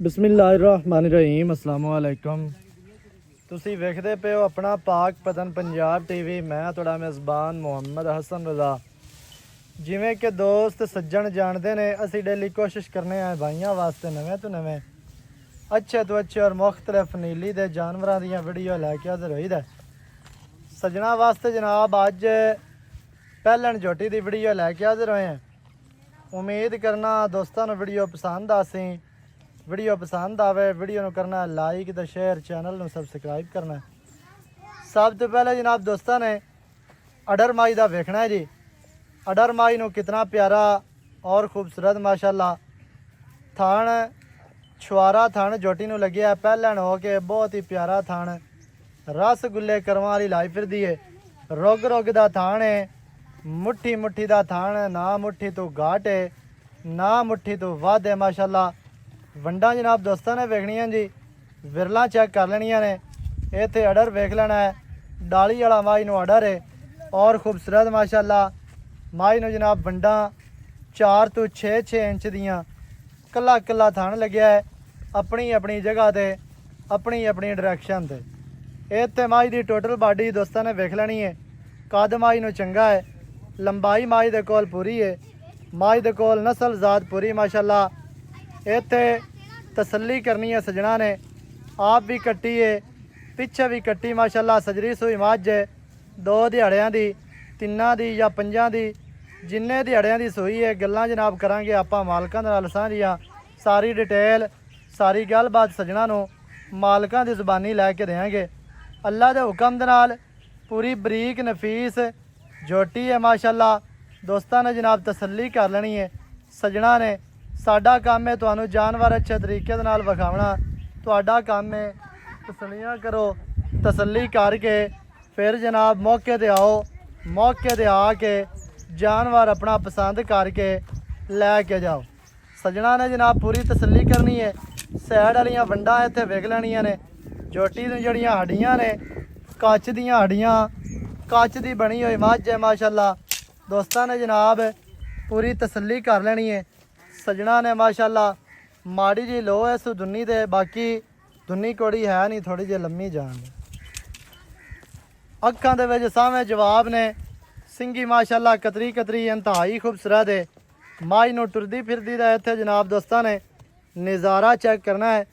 ਬਿਸਮਿਲ੍ਲਾਹਿਰਰਹਿਮਾਨਿਰਰਹੀਮ। अस्सलाम वालेकुम। ਤੁਸੀਂ ਵੇਖਦੇ ਪਏ ਹੋ ਆਪਣਾ ਪਾਕ ਪਤਨ ਪੰਜਾਬ ਟੀਵੀ। ਮੈਂ ਤੁਹਾਡਾ ਮੇਜ਼ਬਾਨ ਮੁਹੰਮਦ ਹਸਨ ਰਜ਼ਾ। ਜਿਵੇਂ ਕਿ ਦੋਸਤ ਸੱਜਣ ਜਾਣਦੇ ਨੇ, ਅਸੀਂ ਡੇਲੀ ਕੋਸ਼ਿਸ਼ ਕਰਨੇ ਆ ਭਾਈਆਂ ਵਾਸਤੇ ਨਵੇਂ ਤੋਂ ਨਵੇਂ ਅੱਛੇ ਤੋਂ ਅੱਛੇ ਔਰ ਮੁਖਤਲਿਫ ਨੀਲੀ ਦੇ ਜਾਨਵਰਾਂ ਦੀਆਂ ਵੀਡੀਓ ਲੈ ਕੇ ਹਾਜ਼ਰ ਹੋਈਦਾ। ਸੱਜਣਾ ਵਾਸਤੇ ਜਨਾਬ ਅੱਜ ਪਹਿਲਣ ਝੋਟੀ ਦੀ ਵੀਡੀਓ ਲੈ ਕੇ ਹਾਜ਼ਰ ਹੋਏ ਹਾਂ। ਉਮੀਦ ਕਰਨਾ ਦੋਸਤਾਂ ਨੂੰ ਵੀਡੀਓ ਪਸੰਦ ਆਸੀ। वीडियो पसंद आवे वीडियो ਨੂੰ ਕਰਨਾ ਲਾਈਕ ਤੇ ਸ਼ੇਅਰ, ਚੈਨਲ ਨੂੰ ਸਬਸਕ੍ਰਾਈਬ ਕਰਨਾ। ਸਭ ਤੋਂ ਪਹਿਲੇ ਜਨਾਬ ਦੋਸਤਾਂ ਨੇ ਅਡਰ ਮਾਈ ਦਾ ਵੇਖਣਾ ਹੈ ਜੀ। ਅਡਰ ਮਾਈ ਨੂੰ ਕਿਤਨਾ ਪਿਆਰਾ ਔਰ ਖੂਬਸੂਰਤ ਮਾਸ਼ਾਅੱਲਾ ਥਣ ਛੁਆਰਾ ਥਣ ਝੋਟੀ ਨੂੰ ਲੱਗਿਆ ਪਹਿਲਣ ਹੋ ਕੇ ਬਹੁਤ ਹੀ ਪਿਆਰਾ ਥਣ ਰਸਗੁੱਲੇ ਕਰਮਾਂ ਵਾਲੀ ਲਾਈ ਫਿਰਦੀ ਹੈ। ਰੁੱਗ ਰੁੱਗ ਦਾ ਥਣ ਹੈ, ਮੁੱਠੀ ਮੁੱਠੀ ਦਾ ਥਣ, ਨਾ ਮੁੱਠੀ ਤੋਂ ਘਾਟ ਹੈ ਨਾ ਮੁੱਠੀ ਤੋਂ ਵੱਧ ਹੈ ਮਾਸ਼ਾਅੱਲਾ। ਵੰਡਾਂ ਜਨਾਬ ਦੋਸਤਾਂ ਨੇ ਵੇਖਣੀਆਂ ਜੀ, ਵਿਰਲਾਂ ਚੈੱਕ ਕਰ ਲੈਣੀਆਂ ਨੇ। ਇੱਥੇ ਅਡਰ ਵੇਖ ਲੈਣਾ ਹੈ, ਡਾਲੀ ਵਾਲਾ ਮਾਈ ਨੂੰ ਅਡਰ ਹੈ ਔਰ ਖੂਬਸੂਰਤ ਮਾਸ਼ਾਅੱਲਾ ਮਾਈ ਨੂੰ ਜਨਾਬ ਵੰਡਾਂ 4 ਤੋਂ 6 ਇੰਚ ਦੀਆਂ ਕੱਲਾ ਕੱਲਾ ਥਣ ਲੱਗਿਆ ਹੈ ਆਪਣੀ ਆਪਣੀ ਜਗ੍ਹਾ ਤੇ, ਆਪਣੀ ਆਪਣੀ ਡਾਇਰੈਕਸ਼ਨ ਤੇ। ਇੱਥੇ ਮਾਈ ਦੀ ਟੋਟਲ ਬਾਡੀ ਦੋਸਤਾਂ ਨੇ ਵੇਖ ਲੈਣੀ ਹੈ। ਕੱਦ ਮਾਈ ਨੂੰ ਚੰਗਾ ਹੈ, ਲੰਬਾਈ ਮਾਈ ਦੇ ਕੋਲ ਪੂਰੀ ਹੈ, ਮਾਈ ਦੇ ਕੋਲ ਨਸਲ ਜ਼ਾਤ ਪੂਰੀ ਮਾਸ਼ਾਅੱਲਾ। ਇੱਥੇ ਤਸੱਲੀ ਕਰਨੀ ਹੈ ਸੱਜਣਾ ਨੇ, ਆਪ ਵੀ ਕੱਟੀ ਹੈ ਪਿੱਛੇ ਵੀ ਕੱਟੀ ਮਾਸ਼ਾਅੱਲਾ। ਸਜਰੀ ਸੂਈ ਮੱਝ ਹੈ, 2 ਦਿਹਾੜਿਆਂ ਦੀ, 3 ਦੀ ਜਾਂ 5 ਦੀ, ਜਿੰਨੇ ਦਿਹਾੜਿਆਂ ਦੀ ਸੂਈ ਹੈ। ਗੱਲਾਂ ਜਨਾਬ ਕਰਾਂਗੇ ਆਪਾਂ ਮਾਲਕਾਂ ਦੇ ਨਾਲ ਸਾਂਝੀਆਂ, ਸਾਰੀ ਡਿਟੇਲ ਸਾਰੀ ਗੱਲਬਾਤ ਸੱਜਣਾ ਨੂੰ ਮਾਲਕਾਂ ਦੀ ਜ਼ੁਬਾਨੀ ਲੈ ਕੇ ਦੇਵਾਂਗੇ ਅੱਲਾ ਦੇ ਹੁਕਮ ਦੇ ਨਾਲ। ਪੂਰੀ ਬਰੀਕ ਨਫੀਸ ਝੋਟੀ ਹੈ ਮਾਸ਼ਾਅੱਲਾ। ਦੋਸਤਾਂ ਨੇ ਜਨਾਬ ਤਸੱਲੀ ਕਰ ਲੈਣੀ ਹੈ ਸੱਜਣਾ ਨੇ। ਸਾਡਾ ਕੰਮ ਹੈ ਤੁਹਾਨੂੰ ਜਾਨਵਰ ਅੱਛੇ ਤਰੀਕੇ ਦੇ ਨਾਲ ਵਿਖਾਉਣਾ। ਤੁਹਾਡਾ ਕੰਮ ਹੈ ਤਸੱਲੀਆਂ ਕਰੋ, ਤਸੱਲੀ ਕਰਕੇ ਫਿਰ ਜਨਾਬ ਮੌਕੇ ਤੇ ਆਓ, ਮੌਕੇ ਤੇ ਆ ਕੇ ਜਾਨਵਰ ਆਪਣਾ ਪਸੰਦ ਕਰਕੇ ਲੈ ਕੇ ਜਾਓ। ਸੱਜਣਾ ਨੇ ਜਨਾਬ ਪੂਰੀ ਤਸੱਲੀ ਕਰਨੀ ਹੈ। ਸਾਈਡ ਵਾਲੀਆਂ ਵੰਡਾਂ ਇੱਥੇ ਵੇਖ ਲੈਣੀਆਂ ਨੇ। ਝੋਟੀ ਨੂੰ ਜਿਹੜੀਆਂ ਹੱਡੀਆਂ ਨੇ ਕੱਚ ਦੀਆਂ ਹੱਡੀਆਂ, ਕੱਚ ਦੀ ਬਣੀ ਹੋਈ ਮੱਝ ਹੈ ਮਾਸ਼ਾਅੱਲਾ। ਦੋਸਤਾਂ ਨੇ ਜਨਾਬ ਪੂਰੀ ਤਸੱਲੀ ਕਰ ਲੈਣੀ ਹੈ ਸੱਜਣਾ ਨੇ ਮਾਸ਼ਾਅੱਲਾ। ਮਾੜੀ ਜੀ ਲੋ ਇਸ ਦੁੰਨੀ ਤੇ, ਬਾਕੀ ਦੁੰਨੀ ਕੋੜੀ ਹੈ ਨਹੀਂ, ਥੋੜੀ ਜਿਹੀ ਲੰਮੀ ਜਾਣ। ਅੱਖਾਂ ਦੇ ਵਿੱਚ ਸਾਹਮਣੇ ਜਵਾਬ ਨੇ, ਸਿੰਗੀ ਮਾਸ਼ਾਅੱਲਾ ਕਤਰੀ ਕਤਰੀ ਇੰਤਹਾਈ ਖੂਬਸੂਰਤ ਹੈ। ਮਾਈ ਨੂੰ ਟੁਰਦੀ ਫਿਰਦੀ ਦਾ ਇੱਥੇ ਜਨਾਬ ਦੋਸਤਾਂ ਨੇ ਨਜ਼ਾਰਾ ਚੈੱਕ ਕਰਨਾ ਹੈ।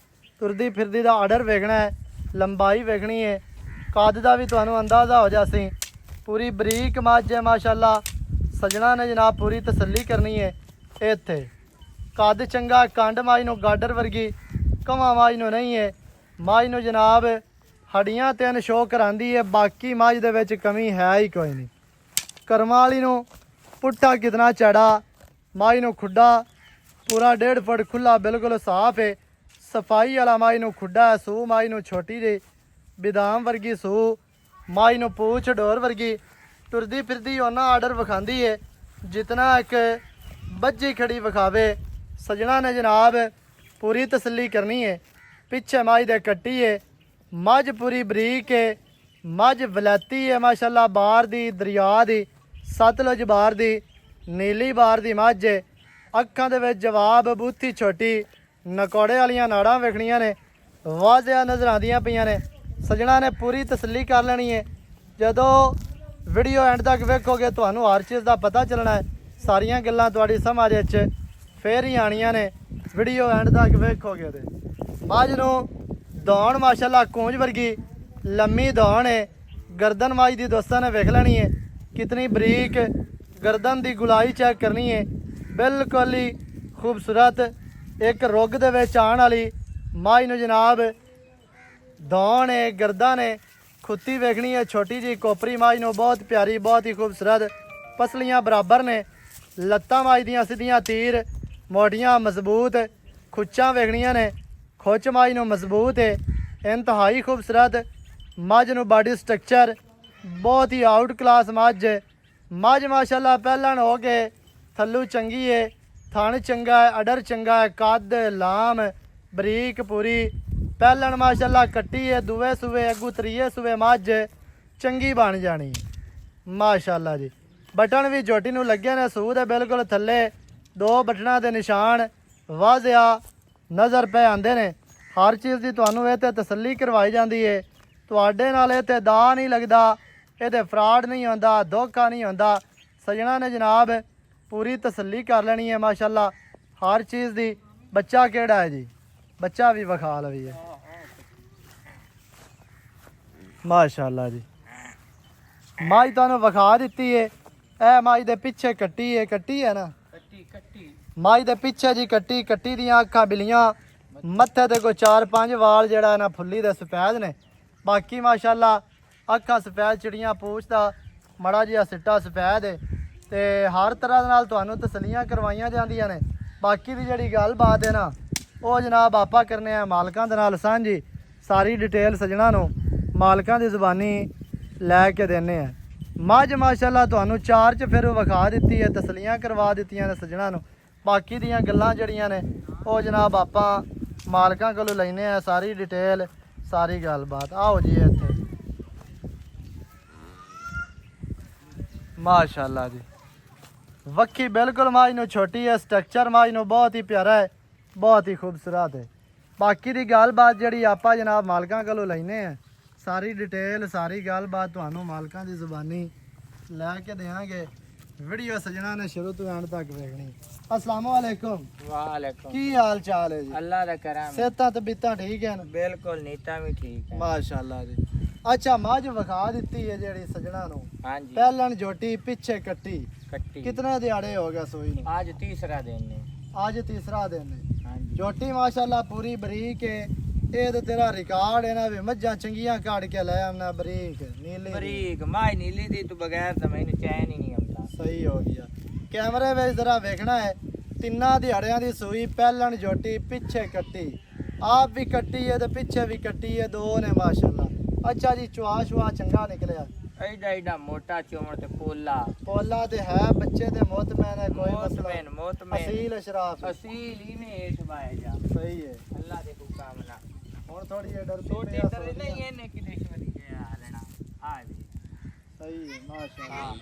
ਟੁਰਦੀ ਫਿਰਦੀ ਦਾ ਆਰਡਰ ਵੇਖਣਾ ਹੈ, ਲੰਬਾਈ ਵੇਖਣੀ ਹੈ, ਕੱਦ ਦਾ ਵੀ ਤੁਹਾਨੂੰ ਅੰਦਾਜ਼ਾ ਹੋ ਜਾਸੀ। ਪੂਰੀ ਬਰੀਕ ਮੱਝ ਹੈ ਮਾਸ਼ਾਅੱਲਾ। ਸੱਜਣਾ ਨੇ ਜਨਾਬ ਪੂਰੀ ਤਸੱਲੀ ਕਰਨੀ ਹੈ। ਇੱਥੇ ਕੱਦ ਚੰਗਾ, ਕੰਡ ਮਾਈ ਨੂੰ ਗਾਡਰ ਵਰਗੀ, ਕਵਾਂ ਮਾਈ ਨੂੰ ਨਹੀਂ ਹੈ। ਮਾਈ ਨੂੰ ਜਨਾਬ ਹੱਡੀਆਂ 3 ਸ਼ੋਅ ਕਰਾਂਦੀ ਹੈ, ਬਾਕੀ ਮੱਝ ਦੇ ਵਿੱਚ ਕਮੀ ਹੈ ਹੀ ਕੋਈ ਨਹੀਂ। ਕਰਮਾਂ ਵਾਲੀ ਨੂੰ ਪੁੱਠਾ ਕਿਤਨਾ ਚੜਾ, ਮਾਈ ਨੂੰ ਖੁੱਡਾ ਪੂਰਾ 1.5 ਫੁੱਟ ਖੁੱਲਾ ਬਿਲਕੁਲ ਸਾਫ਼ ਹੈ। ਸਫਾਈ ਵਾਲਾ ਮਾਈ ਨੂੰ ਖੁੱਡਾ ਹੈ। ਸੂ ਮਾਈ ਨੂੰ ਛੋਟੀ ਜਿਹੀ ਬਦਾਮ ਵਰਗੀ ਸੂ, ਮਾਈ ਨੂੰ ਪੂਛ ਡੋਰ ਵਰਗੀ। ਤੁਰਦੀ ਫਿਰਦੀ ਉਹਨਾਂ ਆਰਡਰ ਵਿਖਾਉਂਦੀ ਹੈ ਜਿਤਨਾ ਇੱਕ ਬੱਜੀ ਖੜੀ ਵਿਖਾਵੇ। ਸੱਜਣਾ ਨੇ ਜਨਾਬ ਪੂਰੀ ਤਸੱਲੀ ਕਰਨੀ ਹੈ। ਪਿੱਛੇ ਮਾਈ ਦੇ ਕੱਟੀ ਹੈ, ਮੱਝ ਪੂਰੀ ਬਰੀਕ ਹੈ, ਮੱਝ ਵਲੈਤੀ ਹੈ ਮਾਸ਼ਾਅੱਲਾ। ਬਾਹਰ ਦੀ ਦਰਿਆ ਦੀ, ਸਤਲੁਜ ਬਾਹਰ ਦੀ, ਨੀਲੀ ਬਾਹਰ ਦੀ ਮੱਝ ਹੈ। ਅੱਖਾਂ ਦੇ ਵਿੱਚ ਜਵਾਬ, ਬੂਥੀ ਛੋਟੀ, ਨਕੌੜੇ ਵਾਲੀਆਂ ਨਾੜਾਂ ਵੇਖਣੀਆਂ ਨੇ, ਵਾਜ਼ਿਆ ਨਜ਼ਰ ਆਉਂਦੀਆਂ ਪਈਆਂ ਨੇ। ਸੱਜਣਾ ਨੇ ਪੂਰੀ ਤਸੱਲੀ ਕਰ ਲੈਣੀ ਹੈ। ਜਦੋਂ ਵੀਡੀਓ ਐਂਡ ਤੱਕ ਵੇਖੋਗੇ ਤੁਹਾਨੂੰ ਹਰ ਚੀਜ਼ ਦਾ ਪਤਾ ਚੱਲਣਾ ਹੈ। ਸਾਰੀਆਂ ਗੱਲਾਂ ਤੁਹਾਡੀ ਸਮਝ ਵਿੱਚ ਫੇਰ ਹੀ ਆਣੀਆਂ ਨੇ ਵੀਡੀਓ ਐਂਡ ਤੱਕ ਵੇਖੋਗੇ ਤੇ। ਮੱਝ ਨੂੰ ਦੌਣ ਮਾਸ਼ਾਅੱਲਾ ਕੂੰਜ ਵਰਗੀ ਲੰਮੀ ਦੌਣ ਹੈ। ਗਰਦਨ ਮੱਝ ਦੀ ਦੋਸਤਾਂ ਨੇ ਵੇਖ ਲੈਣੀ ਹੈ ਕਿਤਨੀ ਬਰੀਕ, ਗਰਦਨ ਦੀ ਗੁਲਾਈ ਚੈੱਕ ਕਰਨੀ ਹੈ, ਬਿਲਕੁਲ ਹੀ ਖੂਬਸੂਰਤ। ਇੱਕ ਰੁੱਗ ਦੇ ਵਿੱਚ ਆਉਣ ਵਾਲੀ ਮੱਝ ਨੂੰ ਜਨਾਬ ਦੌਣ ਹੈ, ਗਰਦਨ ਹੈ, ਖੁੱਤੀ ਵੇਖਣੀ ਹੈ ਛੋਟੀ ਜੀ ਕੋਪਰੀ ਮੱਝ ਨੂੰ, ਬਹੁਤ ਪਿਆਰੀ, ਬਹੁਤ ਹੀ ਖੂਬਸੂਰਤ। ਪਸਲੀਆਂ ਬਰਾਬਰ ਨੇ, ਲੱਤਾਂ ਮੱਝ ਦੀਆਂ ਸਿੱਧੀਆਂ ਤੀਰ, ਮੋਟੀਆਂ ਮਜ਼ਬੂਤ, ਖੁੱਚਾਂ ਵੇਖਣੀਆਂ ਨੇ, ਖੁੱਚ ਮੱਝ ਨੂੰ ਮਜ਼ਬੂਤ ਹੈ, ਇੰਤਹਾਈ ਖੂਬਸੂਰਤ। ਮੱਝ ਨੂੰ ਬਾਡੀ ਸਟਰਕਚਰ ਬਹੁਤ ਹੀ ਆਊਟ ਕਲਾਸ ਮੱਝ। ਮੱਝ ਮਾਸ਼ਾਅੱਲਾ ਪਹਿਲਣ ਹੋ ਕੇ ਥੱਲੂ ਚੰਗੀ ਹੈ, ਥਣ ਚੰਗਾ ਹੈ, ਅਡਰ ਚੰਗਾ ਹੈ, ਕੱਦ ਲਾਮ ਬਰੀਕ ਪੂਰੀ। ਪਹਿਲਣ ਮਾਸ਼ਾਅੱਲਾ ਕੱਟੀ ਹੈ, ਦੂਏ ਸੂਏ ਅੱਗੂ ਤਰੀਏ ਸੂਏ ਮੱਝ ਚੰਗੀ ਬਣ ਜਾਣੀ ਮਾਸ਼ਾਅੱਲਾ ਜੀ। ਬਟਨ ਵੀ ਝੋਟੀ ਨੂੰ ਲੱਗੇ ਨੇ, ਸੂਹ ਦੇ ਬਿਲਕੁਲ ਥੱਲੇ 2 ਬਟਨਾਂ ਦੇ ਨਿਸ਼ਾਨ ਵਾਜ਼ਿਆ ਨਜ਼ਰ ਪੈ ਆਉਂਦੇ ਨੇ। ਹਰ ਚੀਜ਼ ਦੀ ਤੁਹਾਨੂੰ ਇਹ ਤੇ ਤਸੱਲੀ ਕਰਵਾਈ ਜਾਂਦੀ ਹੈ। ਤੁਹਾਡੇ ਨਾਲ ਇਹ ਤੇ ਦਾ ਨਹੀਂ ਲੱਗਦਾ, ਇਹ ਤੇ ਫਰਾਡ ਨਹੀਂ ਹੁੰਦਾ, ਧੋਖਾ ਨਹੀਂ ਹੁੰਦਾ। ਸਜਣਾ ਨੇ ਜਨਾਬ ਪੂਰੀ ਤਸੱਲੀ ਕਰ ਲੈਣੀ ਹੈ ਮਾਸ਼ਾਅੱਲਾ ਹਰ ਚੀਜ਼ ਦੀ। ਬੱਚਾ ਕਿਹੜਾ ਹੈ ਜੀ? ਬੱਚਾ ਵੀ ਵਿਖਾ ਲਵੀ ਹੈ ਮਾਸ਼ਾਅੱਲਾ ਜੀ। ਮਾਈ ਤੁਹਾਨੂੰ ਵਿਖਾ ਦਿੱਤੀ ਹੈ। ਇਹ ਮਾਈ ਦੇ ਪਿੱਛੇ ਕੱਟੀ ਹੈ, ਕੱਟੀ ਹੈ ਨਾ ਮਾਈ ਦੇ ਪਿੱਛੇ ਜੀ ਕੱਟੀ। ਕੱਟੀ ਦੀਆਂ ਅੱਖਾਂ ਬਿਲੀਆਂ, ਮੱਥੇ ਤੇ ਕੋਈ 4-5 ਵਾਲ ਜਿਹੜਾ ਨਾ ਫੁੱਲੀ ਦੇ ਸਫੈਦ ਨੇ। ਬਾਕੀ ਮਾਸ਼ਾਅੱਲਾ ਅੱਖਾਂ ਸਫੈਦ ਚਿੜੀਆਂ, ਪੂਛ ਦਾ ਮੜਾ ਜਿਹਾ ਸਿੱਟਾ ਸਫੈਦ ਹੈ ਤੇ ਹਰ ਤਰ੍ਹਾਂ ਦੇ ਨਾਲ ਤੁਹਾਨੂੰ ਤਸੱਲੀਆਂ ਕਰਵਾਈਆਂ ਜਾਂਦੀਆਂ ਨੇ। ਬਾਕੀ ਦੀ ਜਿਹੜੀ ਗੱਲਬਾਤ ਹੈ ਨਾ ਉਹ ਜਨਾਬ ਆਪਾਂ ਕਰਨੇ ਆ ਮਾਲਕਾਂ ਦੇ ਨਾਲ ਸਾਂਝੀ। ਸਾਰੀ ਡਿਟੇਲ ਸਜਣਾ ਨੂੰ ਮਾਲਕਾਂ ਦੀ ਜ਼ੁਬਾਨੀ ਲੈ ਕੇ ਦਿੰਨੇ ਆ। ਮੱਝ ਮਾਸ਼ਾਅੱਲਾ ਤੁਹਾਨੂੰ 4 ਚ ਫਿਰ ਵਿਖਾ ਦਿੱਤੀ ਹੈ, ਤਸੱਲੀਆਂ ਕਰਵਾ ਦਿੱਤੀਆਂ ਨੇ ਸਜਣਾ ਨੂੰ। ਬਾਕੀ ਦੀਆਂ ਗੱਲਾਂ ਜਿਹੜੀਆਂ ਨੇ ਉਹ ਜਨਾਬ ਆਪਾਂ ਮਾਲਕਾਂ ਕੋਲੋਂ ਲੈਨੇ ਆ ਸਾਰੀ ਡਿਟੇਲ, ਸਾਰੀ ਗੱਲਬਾਤ। ਆਓ ਜੀ ਇੱਥੇ ਮਾਸ਼ਾਅੱਲਾ ਜੀ। ਵੱਖੀ ਬਿਲਕੁਲ ਮਾਝ ਨੂੰ ਛੋਟੀ ਹੈ, ਸਟਰਕਚਰ ਮਾਝ ਨੂੰ ਬਹੁਤ ਹੀ ਪਿਆਰਾ ਹੈ, ਬਹੁਤ ਹੀ ਖੂਬਸੂਰਤ ਹੈ। ਬਾਕੀ ਦੀ ਗੱਲਬਾਤ ਜਿਹੜੀ ਆਪਾਂ ਜਨਾਬ ਮਾਲਕਾਂ ਕੋਲੋਂ ਲੈਨੇ ਆ ਸਾਰੀ ਡਿਟੇਲ, ਸਾਰੀ ਗੱਲਬਾਤ ਤੁਹਾਨੂੰ ਮਾਲਕਾਂ ਦੀ ਜ਼ੁਬਾਨੀ ਲੈ ਕੇ ਦੇਵਾਂਗੇ। ਵੀਡੀਓ ਸਜਣਾ ਨੇ ਸ਼ੁਰੂ ਤੋਂ ਐਂਡ ਤੱਕ ਵੇਖਣੀ। अस्सलाम वालेकुम। वालेकुम। की हाल चाल है जी? अल्लाह दा करम। सेहतां तबीयतां ठीक है? बिल्कुल नीता भी ठीक है माशाअल्लाह जी। अच्छा मझ विखा ਦਿੱਤੀ है जेड़ी सजना नु। हाँ जी। पहलन जोटी पीछे कट्टी कट्टी। कितने दिहाड़े हो गया सोई नु? आज तीसरा दिन है। आज तीसरा दिन है। हाँ जी। जोटी माशाअल्लाह पूरी बरीक है। ਇਹ ਤੇ ਤੇਰਾ ਰਿਕਾਰਡ ਹੈ ਨਾ ਵੀ ਮੱਝਾਂ ਚੰਗੀਆਂ ਕਾੜ ਕੇ ਲੈ ਆਉਣਾ। ਬਰੀਕ ਨੀਲੀ ਬਰੀਕ ਮਾਈ ਨੀਲੀ ਦੀ ਤੋਂ ਬਗੈਰ ਤਾਂ ਮੈਨੂੰ ਚੈਨ ਹੀ ਨਹੀਂ ਆਉਂਦਾ। ਸਹੀ ਹੋ ਗਿਆ। ਕੈਮਰੇ ਵਿੱਚ ਜ਼ਰਾ ਵੇਖਣਾ ਹੈ। ਤਿੰਨਾਂ ਦਿਹਾੜਿਆਂ ਦੀ ਸੂਈ, ਪਹਿਲਣ ਜੋਟੀ, ਪਿੱਛੇ ਕੱਟੀ, ਆਪ ਵੀ ਕੱਟੀ ਹੈ ਤੇ ਪਿੱਛੇ ਵੀ ਕੱਟੀ ਹੈ, ਦੋ ਨੇ ਮਾਸ਼ਾਅੱਲਾ। ਅੱਛਾ ਜੀ ਚੁਆ ਸ਼ੁਆ ਚੰਗਾ ਨਿਕਲਿਆ? ਐਡਾ ਐਡਾ ਮੋਟਾ ਚੋਮਣ ਤੇ ਪੋਲਾ ਤੇ ਹੈ, ਬੱਚੇ ਦੇ ਮੁਤਮੈਨ ਹੈ, ਕੋਈ ਮਸਲਾ ਮੋਤਮੈਨ ਅਸੀਲ ਅਸ਼ਰਾਫ ਅਸੀਲ ਹੀ ਨੇ ਇਸ ਬਾਏ ਜਾ। ਸਹੀ ਹੈ। ਅੱਲਾਹ ਦੇ ਹੁਕਮ ਨਾਲ ਹੁਣ ਥੋੜੀ ਜਿਹੀ ਡਰ ਛੋਟੇ ਡਰ ਨਹੀਂ ਇਹਨੇ ਕਿਤੇ ਸ਼ਵਰੀ ਗਿਆ ਲੈਣਾ। ਹਾਂ ਜੀ ਸਹੀ ਹੈ ਮਾਸ਼ਾਅੱਲਾ।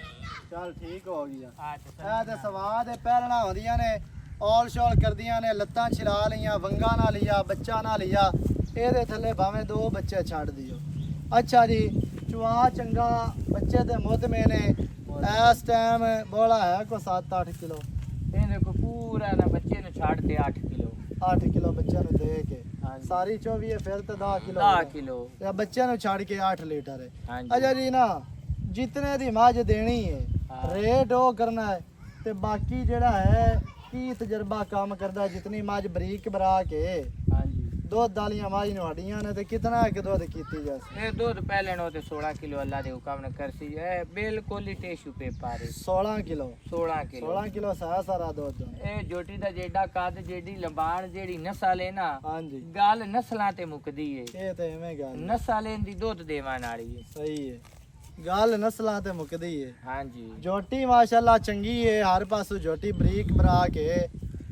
ਚੱਲ ਠੀਕ ਹੋ ਗਿਆ। ਹਾਂ ਇਹ ਤੇ ਸਵਾਦ ਹੈ। ਪਹਿਲਣਾ ਹੁੰਦੀਆਂ ਨੇ, ਔਲ ਸ਼ੌਲ ਕਰਦੀਆਂ ਨੇ, ਲੱਤਾਂ ਛਿਲਾ ਲਈਆਂ, ਵੰਗਾ ਨਾ ਲਿਆ, ਬੱਚਾ ਨਾ ਲਿਆ, ਇਹਦੇ ਥੱਲੇ ਭਾਵੇਂ 2 ਬੱਚੇ ਛੱਡ ਦਿਓ। ਅੱਛਾ ਜੀ ਚੁਆ ਚੰਗਾ, ਬੱਚੇ ਦੇ ਮੁੱਦਮੇ ਨੇ। ਇਸ ਟਾਈਮ ਬੋਲਾ ਹੈ ਕੋਈ 7-8 ਕਿਲੋ। ਇਹਦੇ ਕੋ ਪੂਰਾ ਨਾ ਬੱਚੇ ਨੂੰ ਛੱਡ ਕੇ 8 ਕਿਲੋ 8 ਕਿਲੋ ਬੱਚੇ ਨੂੰ ਦੇ ਕੇ ਹਾਂਜੀ। ਸਾਰੀ 24 ਫਿਰ ਤੇ 10 ਕਿਲੋ 10 ਕਿਲੋ ਤੇ ਬੱਚੇ ਨੂੰ ਛੱਡ ਕੇ 8 ਲੀਟਰ ਹੈ। ਹਾਂਜੀ। ਅੱਛਾ ਜੀ ਨਾ ਜਿਤਨੇ ਦੀ ਮੱਝ ਦੇਣੀ ਹੈ ਹਾਂ। ਰੇਟ ਉਹ ਕਰਨਾ ਹੈ ਤੇ ਬਾਕੀ ਜਿਹੜਾ ਹੈ ਕੀ ਤਜਰਬਾ ਕੰਮ ਕਰਦਾ। ਜਿਤਨੀ ਮੱਝ ਬਰੀਕ ਬਰਾ ਕੇ ਹਾਂਜੀ ਦੁੱਧ ਵਾਲੀਆਂ ਮੱਝ ਨੂੰ ਹੱਡੀਆਂ ਨੇ ਤੇ ਕਿਤਨਾ ਕਿ ਦੁੱਧ ਕੀਤੀ ਜਾਸੀ? ਇਹ ਦੁੱਧ ਪਹਿਲੇ ਨੂੰ ਤੇ 16 ਕਿਲੋ ਅੱਲਾ ਦੇ ਹੁਕਮ ਨੇ ਕਰਸੀ। ਇਹ ਬਿਲਕੁਲ ਹੀ ਟੇਸ਼ੂ ਪੇਪਰ ਹੈ। 16 ਕਿਲੋ 16 ਕਿਲੋ 16 ਕਿਲੋ ਸਾਰਾ ਦੁੱਧ। ਇਹ ਜੋਟੀ ਦਾ ਜਿਹੜਾ ਕੱਦ, ਜਿਹੜੀ ਲੰਬਾਣ, ਜਿਹੜੀ ਨਸਲ ਹੈ ਨਾ, ਹਾਂਜੀ ਗੱਲ ਨਸਲਾਂ ਤੇ ਮੁੱਕਦੀ ਹੈ। ਇਹ ਤੇ ਐਵੇਂ ਗੱਲ ਹੈ। ਨਸਲ ਇਹਦੀ ਦੁੱਧ ਦੇਵਾਂ ਵਾਲੀ ਹੈ। ਸਹੀ ਹੈ ਗੱਲ ਨਸਲਾਂ ਤੇ ਮੁੱਕਦੀ ਹੈ। ਹਾਂਜੀ ਜੋਟੀ ਮਾਸ਼ਾਅੱਲਾ ਚੰਗੀ ਹੈ, ਹਰ ਪਾਸੋਂ ਜੋਟੀ ਬਰੀਕ ਬਰਾ ਕੇ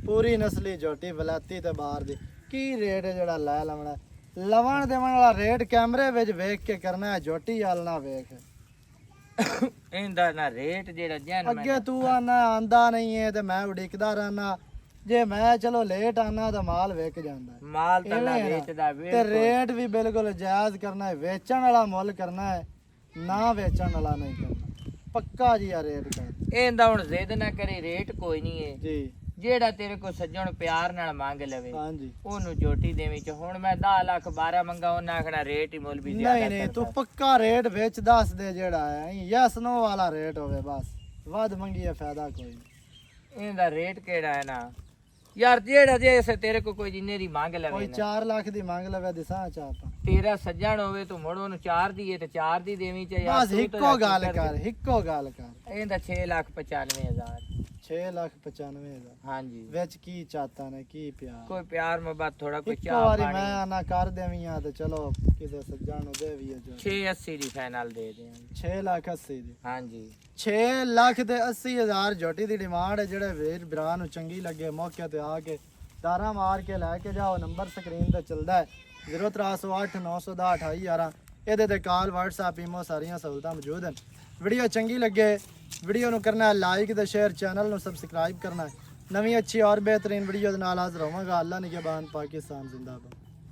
ਪੂਰੀ ਨਸਲੀ ਜੋਟੀ ਵਲਾਤੀ ਤੇ ਬਾਹਰ ਦੀ। ਕੀ ਰੇਟ ਹੈ ਜਿਹੜਾ ਲੈ ਲਵਣਾ? ਲਵਣ ਦੇਵਣ ਵਾਲਾ ਰੇਟ ਕੈਮਰੇ ਵਿੱਚ ਵੇਖ ਕੇ ਕਰਨਾ ਹੈ, ਜੋਟੀ ਵਾਲ ਨਾ ਵੇਖ। ਇਹਦਾ ਨਾ ਰੇਟ ਜਿਹੜਾ ਜਨ ਅੱਗੇ ਤੂੰ ਆਨਾ ਆਂਦਾ ਨਹੀਂ ਹੈ ਤੇ ਮੈਂ ਉਡੀਕਦਾ ਰਹਿਣਾ। ਜੇ ਮੈਂ ਚਲੋ ਲੇਟ ਆਨਾ ਤਾਂ ਮਾਲ ਵਿਕ ਜਾਂਦਾ। ਮਾਲ ਤਾਂ ਨਾ ਇਵੇਂ ਹੈ ਨਾ। ਵੇਚਦਾ ਤੇ ਰੇਟ ਵੀ ਬਿਲਕੁਲ ਜਾਇਜ਼ ਕਰਨਾ ਹੈ। ਵੇਚਣ ਵਾਲਾ ਮੁੱਲ ਕਰਨਾ ਹੈ, ਨਾ ਵੇਚਣ ਵਾਲਾ ਨਹੀਂ ਕਰਨਾ। ਪੱਕਾ ਜੀ ਆ ਰੇਟ ਕਰ। ਇਹਦਾ ਹੁਣ ਜ਼ਿੱਦ ਨਾ ਕਰੇ, ਰੇਟ ਕੋਈ ਨਹੀਂ ਹੈ। ਜੀ ਜਿਹੜਾ ਤੇਰੇ ਕੋ ਸੱਜਣ ਪਿਆਰ ਨਾਲ ਮੰਗ ਲਵੇ ਹਾਂਜੀ ਉਹਨੂੰ ਜੋਟੀ ਦੇਵੀਂ ਚ। ਹੁਣ ਮੈਂ 10 ਲੱਖ 12 ਮੰਗਾ, ਉਹਨਾਂ ਆਖਣਾ ਰੇਟ ਹੀ ਮੁੱਲ ਵੀ ਜ਼ਿਆਦਾ ਨਹੀਂ ਨਹੀਂ ਤੂੰ ਪੱਕਾ ਰੇਟ ਵਿੱਚ ਦੱਸ ਦੇ ਜਿਹੜਾ ਹੈ ਯਸ ਨੋ ਵਾਲਾ ਰੇਟ ਹੋਵੇ ਬਸ। ਵੱਧ ਮੰਗੀਏ ਫਾਇਦਾ ਕੋਈ ਨਹੀਂ। ਇਹਦਾ ਰੇਟ ਕਿਹੜਾ ਹੈ ਨਾ ਯਾਰ, ਜਿਹੜਾ ਜੇ ਤੇਰੇ ਕੋ ਕੋਈ ਜਿੰਨੇ ਦੀ ਮੰਗ ਲਵੇ ਕੋਈ ਨਾ, 4 ਲੱਖ ਦੀ ਮੰਗ ਲਵੇ ਦਿਸਾਂ ਚਾਪਾ ਤੇਰਾ ਸੱਜਣ ਹੋਵੇ ਤੂੰ ਮੁੜ ਉਹਨੂੰ 4 ਦੀਏ ਤੇ 4 ਦੀ ਦੇਵੀਂ ਚ ਯਾਰ। ਬਸ ਇੱਕੋ ਗੱਲ ਕਰ, ਇੱਕੋ ਗੱਲ ਕਰ। ਇਹਦਾ 6,95,000। 6,95,000 ਹਾਂਜੀ ਵਿੱਚ ਕੀ ਚਾਹਤਾ ਨੇ, ਕੀ ਪਿਆਰ? ਕੋਈ ਪਿਆਰ ਮੁਹੱਬਤ ਥੋੜਾ ਕੋਈ ਇੱਕੋ ਚਾਹ ਵਾਰੀ ਪਾਣੀ। ਮੈਂ ਆਨਾ ਕਰ ਦੇਵੀਆਂ ਤੇ ਚਲੋ ਕਿਸੇ ਸੱਜਣ ਨੂੰ ਦੇ ਵੀ ਜੋ 680 ਦੀ ਫਾਈਨਲ ਦੇ ਦੇ। 6,80,000 ਦੀ। ਹਾਂਜੀ 6,80,000 ਜੋਟੀ ਦੀ ਡਿਮਾਂਡ ਹੈ। ਜਿਹੜੇ ਵੀਰ ਭਰਾ ਨੂੰ ਚੰਗੀ ਲੱਗੇ ਮੌਕੇ ਤੇ ਆ ਕੇ ਤਾਰਾ ਮਾਰ ਕੇ ਲੈ ਕੇ ਜਾਓ। ਨੰਬਰ ਸਕਰੀਨ ਤੇ ਚੱਲਦਾ ਹੈ 0308 910 2811। ਇਹਦੇ ਤੇ ਕਾਲ, WhatsApp, ਈਮੋ ਸਾਰੀਆਂ ਸਹੂਲਤਾਂ ਮੌਜੂਦ ਹਨ। ਵੀਡੀਓ ਚੰਗੀ ਲੱਗੇ ਵੀਡੀਓ ਨੂੰ ਕਰਨਾ ਹੈ ਲਾਈਕ ਤੇ ਸ਼ੇਅਰ, ਚੈਨਲ ਨੂੰ ਸਬਸਕ੍ਰਾਈਬ ਕਰਨਾ ਹੈ। ਨਵੀਂ ਅੱਛੀ ਔਰ ਬਿਹਤਰੀਨ ਵੀਡੀਓ ਦੇ ਨਾਲ ਹਾਜ਼ਰ ਹੋਵਾਂਗਾ। ਅੱਲਾ ਨਿਗਹਿਬਾਨ, ਪਾਕਿਸਤਾਨ ਜ਼ਿੰਦਾਬਾਦ।